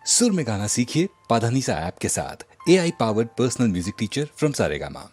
सुर में गाना सीखिए पाधानीसा ऐप के साथ। AI powered personal music teacher from Saregama.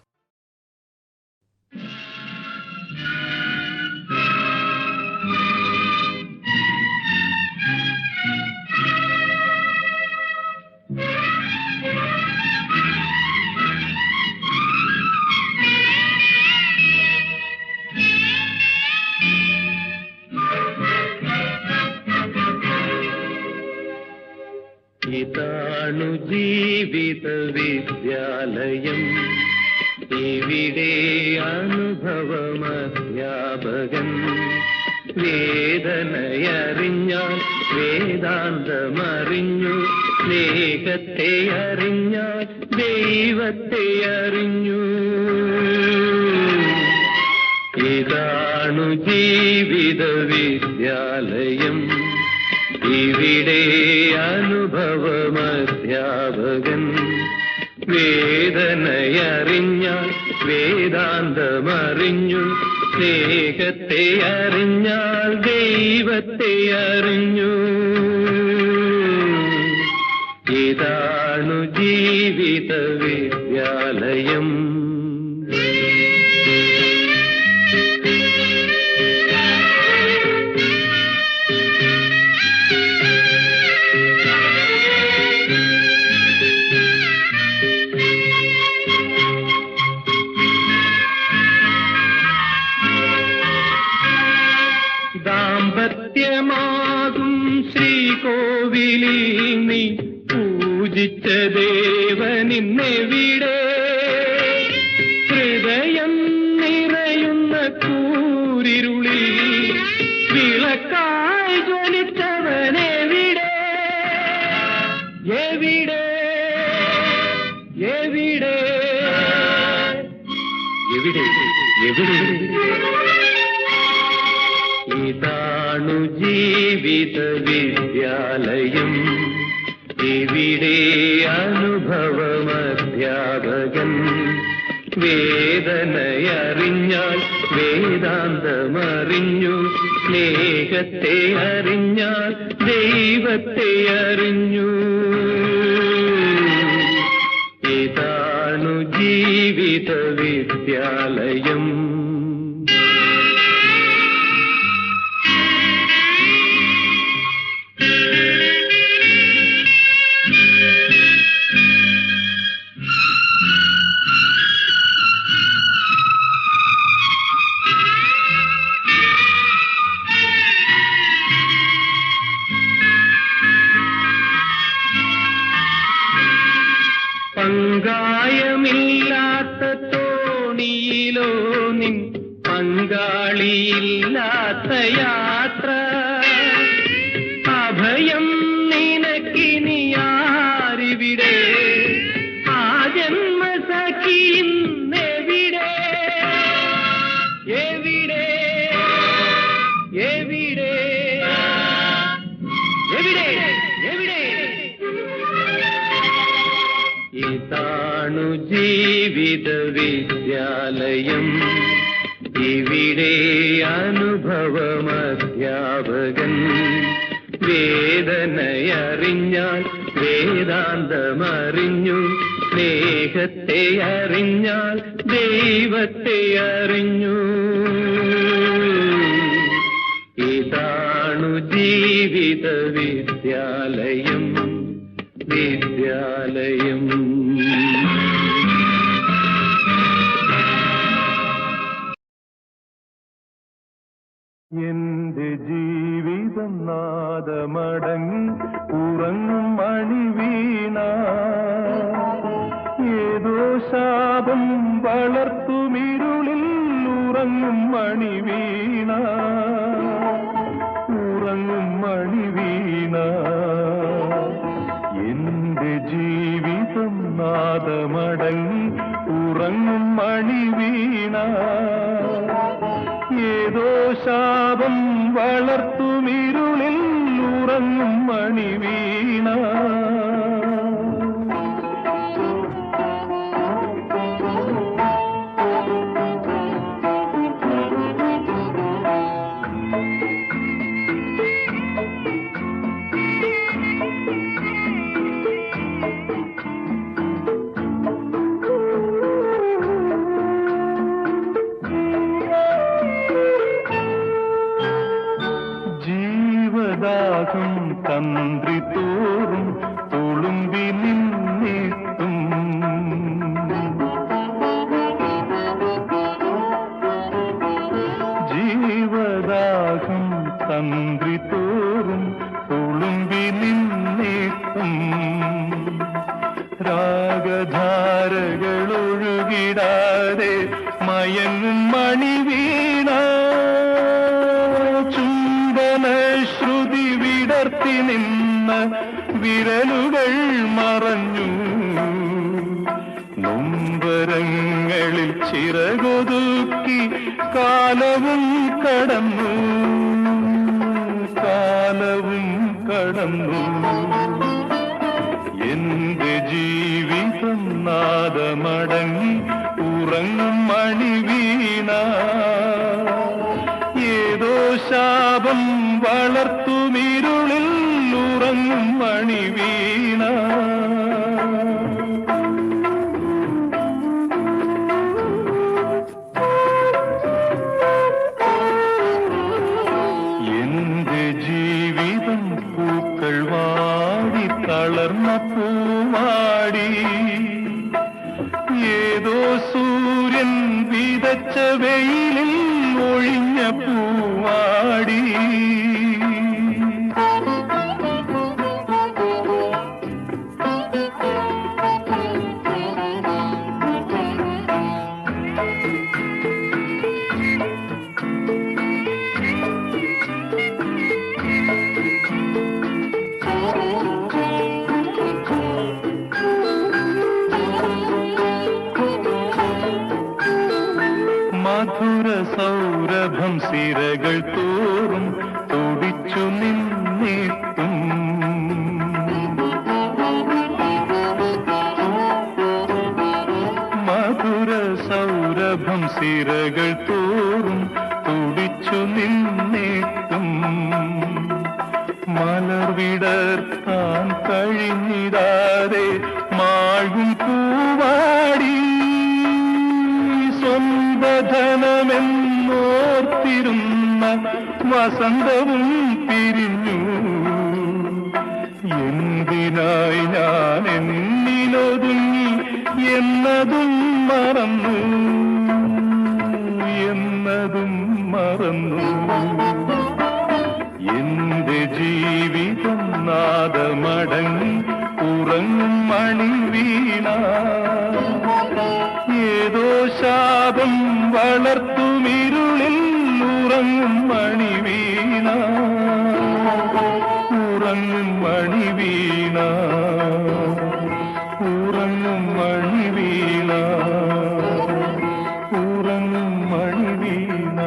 ഇതാണു ജീവിത വിദ്യാലയം, ഇവിടെ അനുഭവമധ്യാപകൻ. വേദനയറിഞ്ഞാൽ വേദാന്തമറിഞ്ഞു, സ്നേഹത്തെ അറിഞ്ഞാൽ ദൈവത്തെ അറിഞ്ഞു. ഇതാണു ജീവിത വിദ്യാലയം, ഇവിടെ അനുഭവമധ്യാപകൻ. വേദനയറിഞ്ഞാൽ വേദാന്തമറിഞ്ഞു, സ്നേഹത്തെ അറിഞ്ഞാൽ ദൈവത്തെ അറിഞ്ഞു. ഇതാണു ജീവിത വിദ്യാലയം. ദാമ്പത്യമാകും ശ്രീകോവിലിൽ നീ പൂജിച്ച ദേവനിന്നെവിടെ? ഹൃദയം നിറയുന്ന കൂരിരുളിൽ വിളക്കായി ജ്വലിച്ചവനെവിടെ? എവിടെ എവിടെ എവിടെ എവിടെ? ഇതാണു ജീവിത വിദ്യാലയം, ഇവിടെ അനുഭവമധ്യാപകൻ. വേദനയറിഞ്ഞാൽ വേദാന്തമറിഞ്ഞു, സ്നേഹത്തെ അറിഞ്ഞാൽ ദൈവത്തെ അറിഞ്ഞു. ഇതാണു ജീവിത വിദ്യാലയം. പങ്കായമില്ലാത്ത തോണിയിലോ നിൻ പങ്കാളിയില്ലാത്ത യാത്ര. അഭയം നിനക്കിനി ആരിവിടെ? ആ ജന്മസഖി ഇന്നെവിടെ? എവിടെ എവിടെ എവിടെ എവിടെ? ഇതാണു ജീവിത വിദ്യാലയം, ഇവിടെ അനുഭവമധ്യാപകൻ. വേദനയറിഞ്ഞാൽ വേദാന്തമറിഞ്ഞു, സ്നേഹത്തെ അറിഞ്ഞാൽ ദൈവത്തെ അറിഞ്ഞു. ഇതാണു ജീവിത വിദ്യാലയം, വിദ്യാലയം. എന്റെ ജീവിതം നാദമടങ്ങി ഉറങ്ങും മണിവീണ, ഏതോ ശാപം വളർത്തുമിരുളിൽ ഉറങ്ങും മണിവീണ, ഉറങ്ങും മണിവീണ. എന്റെ ജീവിതം നാദമടങ്ങി ഉറങ്ങും മണിവീണ, ഏതോ ശാപം വളർത്തുമിരുളിൽ ഉറങ്ങും മണിവീണ. തന്ത്രിത്തോറും തുളുമ്പി നിന്നിട്ടും ജീവദാഹം തന്ത്രിത്തോറും തുളുമ്പി നിന്നിട്ടും രാഗധാരകളൊഴുകിടാതെ മയങ്ങും മണിവീണ ചുംബന ശ്രുതി വിടർത്തി നിന്ന വിരലുകൾ മറഞ്ഞു നൊമ്പരങ്ങളിൽ ചിറകൊതുക്കി കാലവും കടന്നു കാലവും കടന്നു എന്റെ ജീവിതം നാദമടങ്ങി ഉറങ്ങും മണിവീണ ഏതോ ശാപം വളർത്തുമിരുളിൽ ഉറങ്ങും മണിവീണ എന്റെ ജീവിതം പൂക്കൾ വാടി തളർന്ന പൂവാടി ഏതോ സൂര്യൻ വിതച്ച വെയിലിൽ ഒഴിഞ്ഞ പൂവാടി മധുര സൗരഭം സിരകൾ തോറും തുടിച്ചു നിന്നിട്ടും മധുര സൗരഭം സിരകൾ തോറും തുടിച്ചു നിന്നിട്ടും മലർവിടർത്താൻ കഴിഞ്ഞിടാതെ മാഴും പൂവാടി സ്വന്തധനമെന്നോർത്തിരുന്ന വസന്തവും പിരിഞ്ഞു എന്തിനായി ഞാൻ എന്നിലൊതുങ്ങി എന്നതും മറന്നു എന്നതും മറന്നു എന്റെ ജീവിതം നാദമടങ്ങി ഉറങ്ങും മണിവീണ ഏതോ ശാപം വളർത്തുമിരുളിൽ ഉറങ്ങും മണിവീണ ഉറങ്ങും മണിവീണ ഉറങ്ങും മണിവീണ ഉറങ്ങും മണിവീണ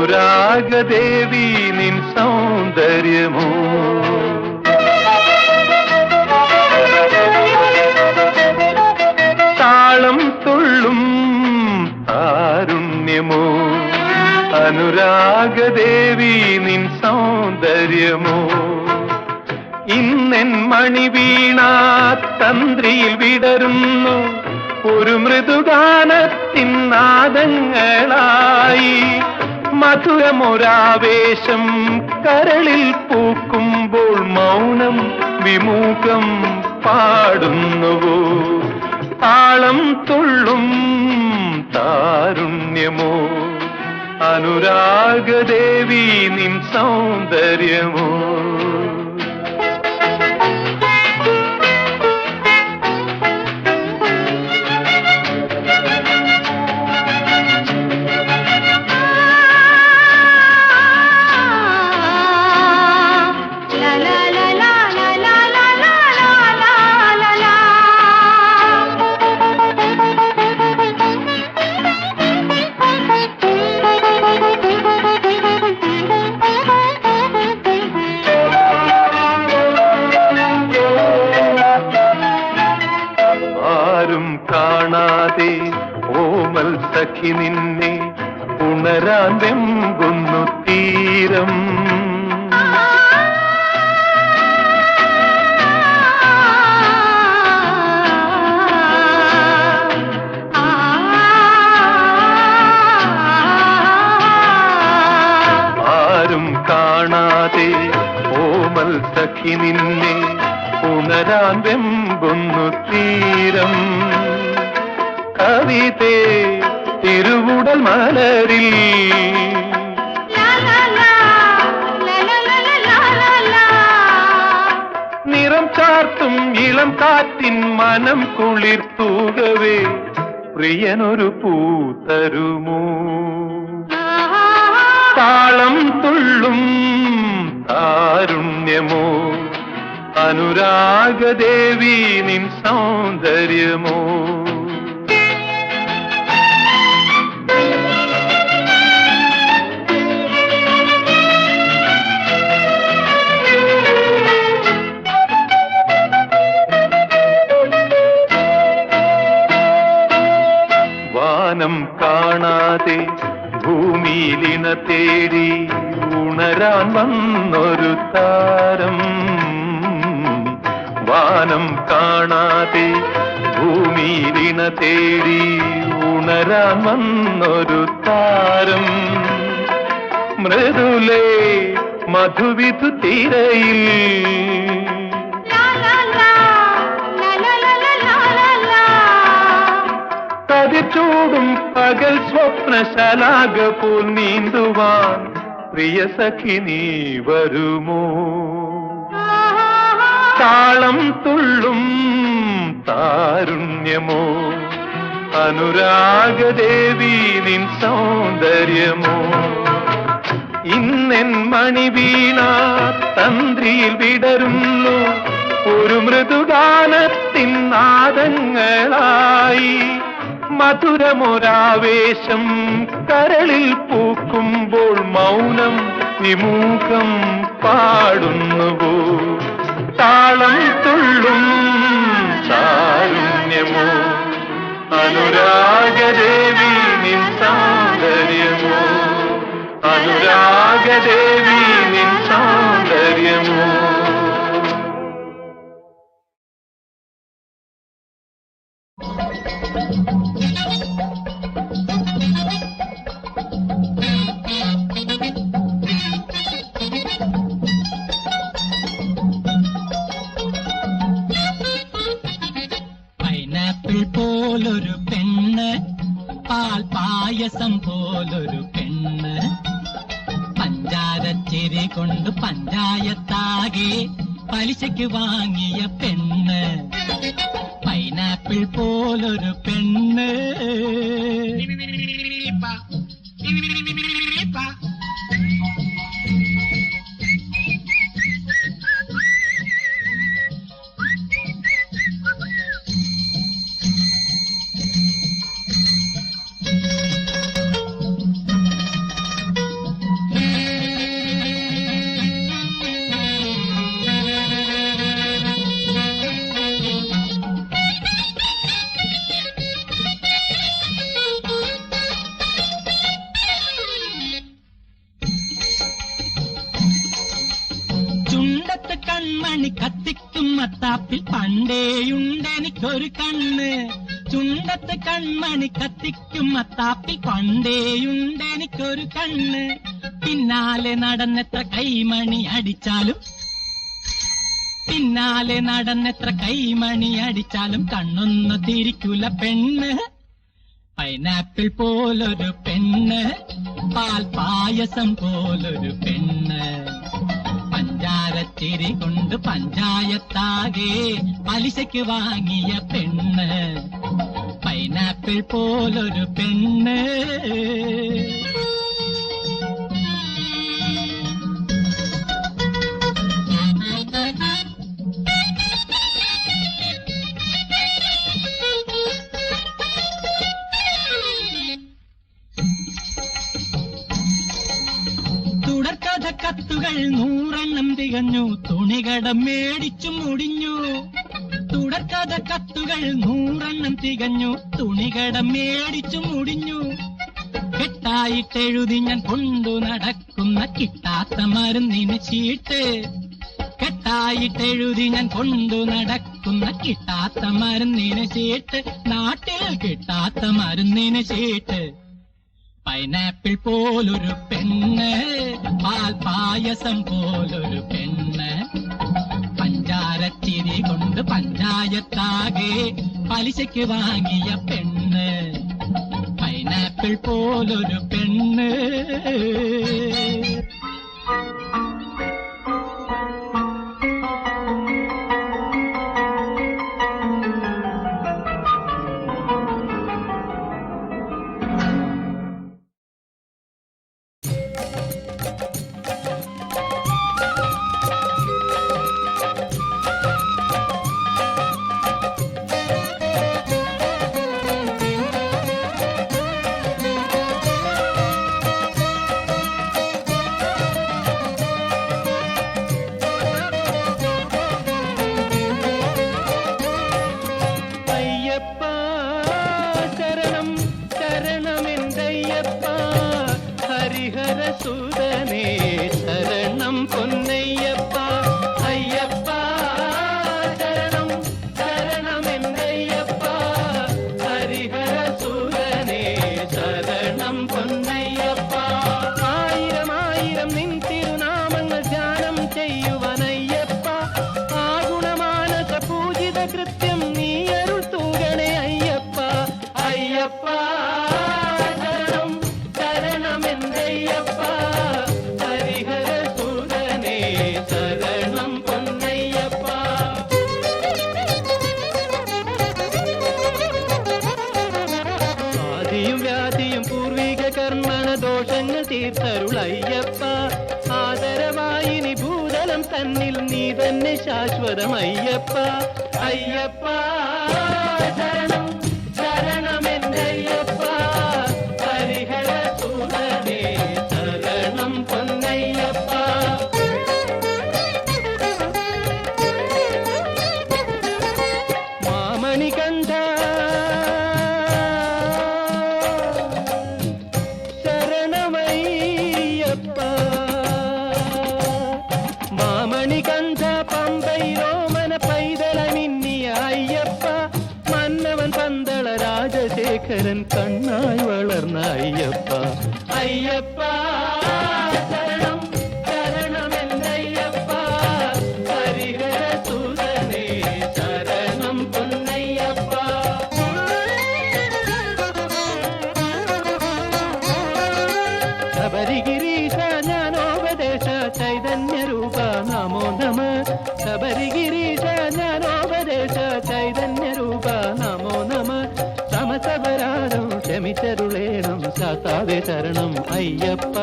അനുരാഗദേവി നിൻ സൗന്ദര്യമോ താളം തുള്ളും താരുണ്യമോ അനുരാഗദേവി നിൻ സൗന്ദര്യമോ ഇന്നെൻ മണിവീണ തന്ത്രിയിൽ വിടരുന്നു ഒരു മൃദുഗാനത്തിൻ നാദങ്ങളായി മധുരമൊരാവേശം കരളിൽ പൂക്കുമ്പോൾ മൗനം വിമുഖം പാടുന്നുവോ താളം തുള്ളും താരുണ്യമോ അനുരാഗദേവി നിൻ സൗന്ദര്യമോ സഖി നിന്നെ ഉണരാൻ വെമ്പുന്നു തീരം. ആരും കാണാതെ ഓമൽ സഖി നിന്നെ ഉണരാൻ വെമ്പുന്നു തീരം. കവിതേ തിരുവുടൽ മലരിൽ നിറം ചാർത്തും ഇളം കാറ്റിൻ മനം കുളിർത്തൂകവേ പ്രിയനൊരു പൂ തരുമോ? താളം തുള്ളും താരുണ്യമോ അനുരാഗദേവി നിൻ സൗന്ദര്യമോ? വാനം കാണാതെ ഭൂമിയിലിണ തേടി ഉണരാൻ വന്നൊരു താരം. വാനം കാണാതെ ഭൂമിയിലിണ തേടി ഉണരാൻ വന്നൊരു താരം. മൃദുലേ മധുവിധു തിരയിൽ കതിച്ചൂടും പകൽ സ്വപ്നശലാക പോൽ നീന്തുവാൻ പ്രിയ സഖി നീ വരുമോ? താളം തുള്ളും താരുണ്യമോ അനുരാഗദേവി നിൻ സൗന്ദര്യമോ? ഇന്നെൻ മണിവീണ തന്ത്രിയിൽ വിടരുന്നു ഒരു മൃദുഗാനത്തിൻ നാദങ്ങളായി. മധുരമൊരാവേശം കരളിൽ പൂക്കുമ്പോൾ മൗനം വിമുഖം പാടുന്നുവോ? താളം തുള്ളും താരുണ്യമോ അനുരാഗദേവി നിൻ സൗന്ദര്യമോ? അനുരാഗദേവി നിൻ സൗന്ദര്യമോ? പൈനാപ്പിൾ പോലൊരു പെണ്ണ്, പാൽ പായസം പോലൊരു പെണ്ണ്, പഞ്ചാരച്ചിരി കൊണ്ട് പഞ്ചായത്താകെ പലിശയ്ക്ക് വാങ്ങിയ പെണ്ണ്. പൈനാപ്പിൾ പോലൊരു പെണ്ണ്. ചുണ്ടത്ത് കൺമണി കത്തിക്കും മത്താപ്പിൽ പണ്ടേയുണ്ടെനിക്കൊരു കണ്ണ്. ചുണ്ടത്ത് കൺമണി കത്തിക്കും മത്താപ്പിൽ പണ്ടേയുണ്ടെനിക്കൊരു കണ്ണ്. പിന്നാലെ നടന്നെത്ര കൈമണി അടിച്ചാലും, പിന്നാലെ നടന്നെത്ര കൈമണി അടിച്ചാലും കണ്ണൊന്നു തിരിക്കൂല പെണ്ണ്. പൈനാപ്പിൾ പോലൊരു പെണ്ണ്, പാൽ പായസം പോലൊരു പെണ്ണ്, പഞ്ചാരച്ചിരി കൊണ്ട് പഞ്ചായത്താകെ പലിശയ്ക്ക് വാങ്ങിയ പെണ്ണ്. പൈനാപ്പിൾ പോലൊരു പെണ്ണ്. തുടർക്കഥ കത്തുകൾ 100 തികഞ്ഞു, തുണികടം മേടിച്ചു മുടിഞ്ഞു. തുടർക്കഥ കത്തുകൾ 100 തികഞ്ഞു, തുണികടം മേടിച്ചു മുടിഞ്ഞു. കെട്ടായിട്ടെഴുതി ഞാൻ കൊണ്ടു നടക്കുന്ന കിട്ടാത്ത മരുന്നിന് ചീട്ട്. കെട്ടായിട്ടെഴുതി ഞാൻ കൊണ്ടു നടക്കുന്ന കിട്ടാത്ത മരുന്നിന് ചീട്ട്. നാട്ടിൽ കിട്ടാത്ത മരുന്നിന് ചീട്ട്. പൈനാപ്പിൾ പോലൊരു പെണ്ണ്, പാൽ പായസം പോലൊരു പെണ്ണ്, പഞ്ചാരച്ചിരി കൊണ്ട് പഞ്ചായത്താകെ പലിശയ്ക്ക് വാങ്ങിയ പെണ്ണ്. പൈനാപ്പിൾ പോലൊരു പെണ്ണ്. ഹരിഹരസുതനേ ശരണം പൊന്നയ്യപ്പ. അയ്യപ്പ ശരണം ശരണമെന്നയ്യപ്പ. ഹരിഹരസുതനേ ശരണം പൊന്നയ്യപ്പ. ആയിരം ആയിരം നിൻ തിരുനാമങ്ങൾ ധ്യാനം ചെയ്യുവനയ്യപ്പ. ആ ഗുണമാനസ പൂജിത കൃത്യം നീ അരുൾ തൂകണേ അയ്യപ്പ. അയ്യപ്പ ദോഷങ്ങൾ തീർത്തരുളയ്യപ്പ. ആദരവായി നീ ഭൂതലം തന്നിൽ നീ തന്നെ ശാശ്വതമയ്യപ്പ. അയ്യപ്പ ശരണം ശരണമെന്നയ്യപ്പ. ഹരിഹരസുതനേ ശരണം പൊന്നയ്യപ്പ. മാമണികണ്ഠ മണികണ്ഠ പമ്പൈരോമന പൈതള മിന്നിയ അയ്യപ്പ. മന്നവൻ പന്തള രാജശേഖരൻ കണ്ണായി വളർന്ന അയ്യപ്പ. അയ്യപ്പ ശരണം ശരണമെന്നയ്യപ്പ. ഹരിഹരസുതനേ ശരണം പൊന്നയ്യപ്പ. ശബരിഗിരീശ ജ്ഞാനോപദേശ ചൈതന്യ രൂപ നമോ നമ. ശബരിഗിരീശ ജ്ഞാനോപദേശ ചൈതന്യ രൂപ നമോ നമ. സമസപരാധം ക്ഷമിച്ചരുളേണം ശാസ്താവേ ശരണം അയ്യപ്പ.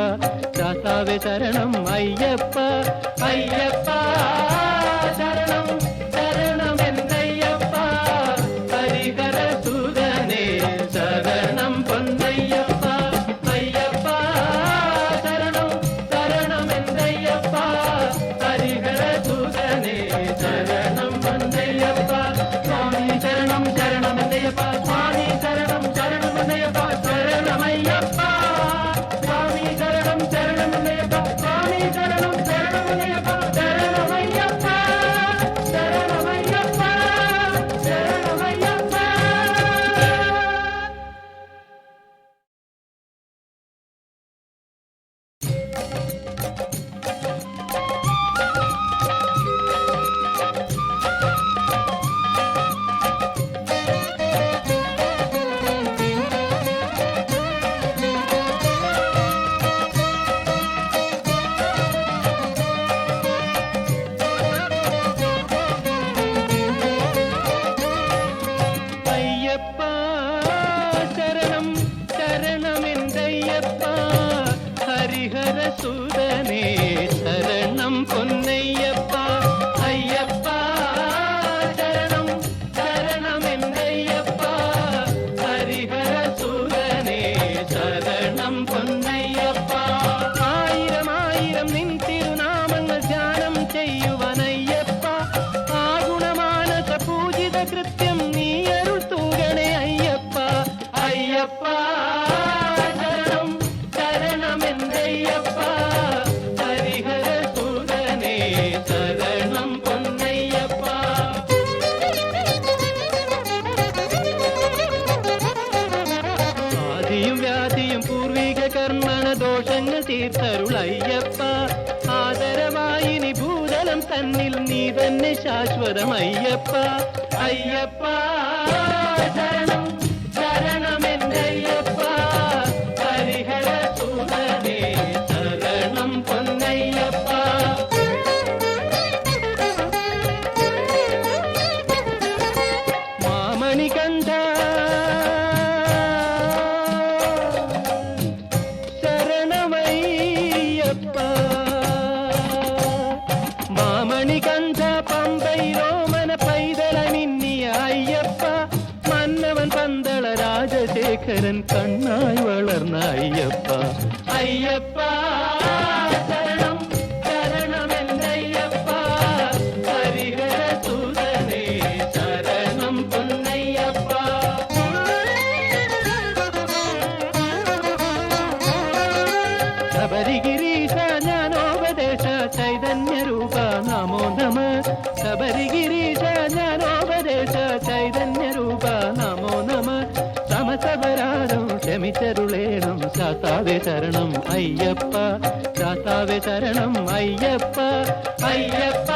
ശാസ്താവേ ശരണം അയ്യപ്പ. അയ്യപ്പ ശരണം ശരണമെന്നയ്യപ്പ. ഹരിഹരസുതനേ ശരണം പൊന്നയ്യപ്പ. അയ്യപ്പ ശരണം ശരണമെന്നയ്യപ്പ. ഹരിഹരസുതനേ ശരണം പൊന്നയ്യപ്പ. സ്വാമി ശരണം ശരണമെന്നയ്യപ്പ. സ്വാമി ശരണം ശരണമെന്നയ്യപ്പ. ശരണമയ്യപ്പ. സ്വാമി ശരണം ശരണമെന്നയ്യപ്പ. സ്വാമി ശരണം ശരണമെന്നയ്യപ്പ. ശരണം ശാശ്വതം തന്നിൽ നീ തന്നെ ശാശ്വതം അയ്യപ്പ അയ്യപ്പ ശരണം ശരണമെന്തയ്യപ്പ ഹരിഹര സുതനേ ശരണം പൊന്നയ്യപ്പ മാമണികണ്ഠ ശരണമയ്യപ്പ മാമണികണ്ഠ പമ്പൈരോമന പൈതളമിന്നിയ അയ്യപ്പ മന്നവൻ പന്തള രാജശേഖരൻ കണ്ണായി വളർന്ന അയ്യപ്പ അയ്യപ്പ ശരണം ശരണമെന്തയ്യപ്പ ഹരിഹര സുതനേ ശരണം പൊന്നയ്യപ്പ ശബരിഗിരീശ ജ്ഞാനോപദേശ ചൈതന്യരൂപ നമോ നമ ശബരിഗിരീശ ജ്ഞാനോപദേശ ചൈതന്യരൂപ നമോ നമ സമസപരാധം ക്ഷമിച്ചരുളേണം ശാസ്താവേ ശരണം അയ്യപ്പ ശാസ്താവേ ശരണം അയ്യപ്പ അയ്യപ്പ